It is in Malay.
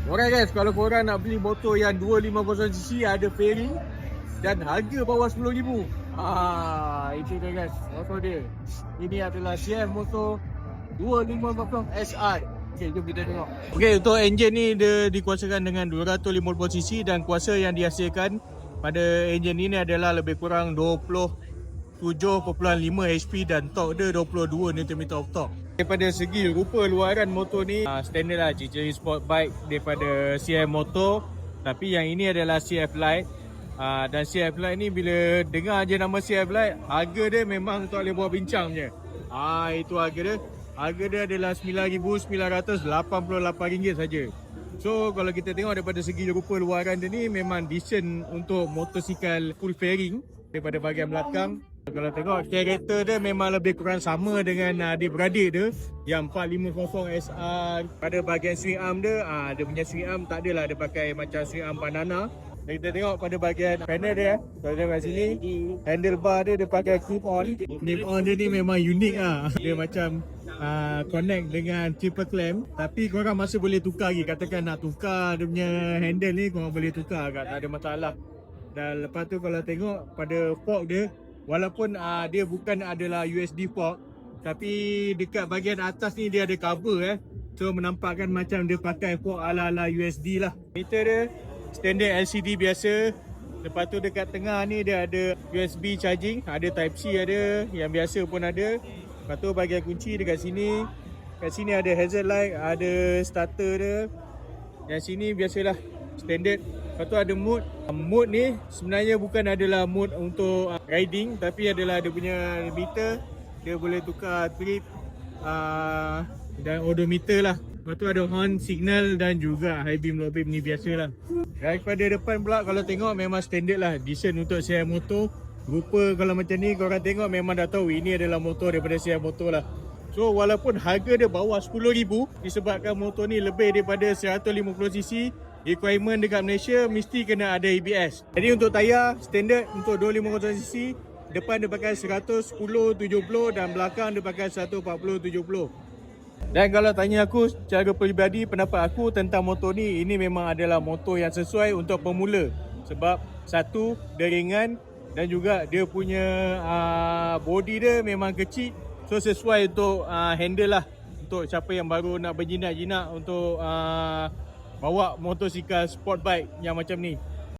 Alright guys, kalau korang nak beli motor yang 250cc ada fairing dan harga bawah RM10,000. Itu dia guys, motor dia. Ini adalah CF motor 250 SR. Okay, jom kita tengok. Okay, untuk enjin ni dia dikuasakan dengan 250cc dan kuasa yang dihasilkan pada enjin ini adalah lebih kurang 27.5 HP dan torque dia 22 Nm of torque. Daripada segi rupa luaran motor ni standard lah, ciri sport bike daripada CF Motor. Tapi yang ini adalah CF Lite. Dan CF Lite ni bila dengar je nama CF Lite, harga dia memang tak boleh buat bincang je. Itu harga dia. Harga dia adalah RM9,988 saja. So kalau kita tengok daripada segi rupa luaran dia ni memang decent untuk motosikal full fairing daripada bahagian belakang. Kalau tengok karakter dia memang lebih kurang sama dengan adik-beradik dia yang 450 SR. Pada bahagian swing arm dia, dia punya swing arm tak adalah dia pakai macam swing arm banana. Dan kita tengok pada bahagian panel dia, kalau tengok kat sini, handlebar dia pakai clip on. Clip on dia ni memang unik lah. Dia macam connect dengan triple clamp. Tapi korang masih boleh tukar lagi. Katakan nak tukar dia punya handle ni, korang boleh tukar kat, tak ada masalah. Dan lepas tu kalau tengok pada fork dia, walaupun dia bukan adalah USD fork, tapi dekat bahagian atas ni dia ada cover So menampakkan macam dia pakai fork ala-ala USD lah. Meter dia standard LCD biasa. Lepas tu dekat tengah ni dia ada USB charging, ada Type C ada, yang biasa pun ada. Lepas tu bahagian kunci dekat sini. Kat sini ada hazard light, ada starter dia. Yang sini biasalah standard. Lepas tu ada mode. Mode ni sebenarnya bukan adalah mode untuk riding, tapi adalah dia punya meter. Dia boleh tukar trip dan odometer lah. Lepas tu ada horn, signal dan juga high beam, low beam ni biasalah. Daripada depan pula kalau tengok memang standard lah, decent untuk CF motor. Rupa kalau macam ni korang tengok memang dah tahu ini adalah motor daripada CF motor lah. So walaupun harga dia bawah RM10,000 disebabkan motor ni lebih daripada 150cc, requirement dekat Malaysia mesti kena ada ABS. Jadi untuk tayar standard untuk 250cc, depan dia pakai 110/70 dan belakang dia pakai 140/70. Dan kalau tanya aku secara peribadi, pendapat aku tentang motor ni, ini memang adalah motor yang sesuai untuk pemula. Sebab satu, dia ringan dan juga dia punya body dia memang kecil. So sesuai untuk handle lah, untuk siapa yang baru nak berjinak-jinak untuk bawa motosikal sport bike yang macam ni.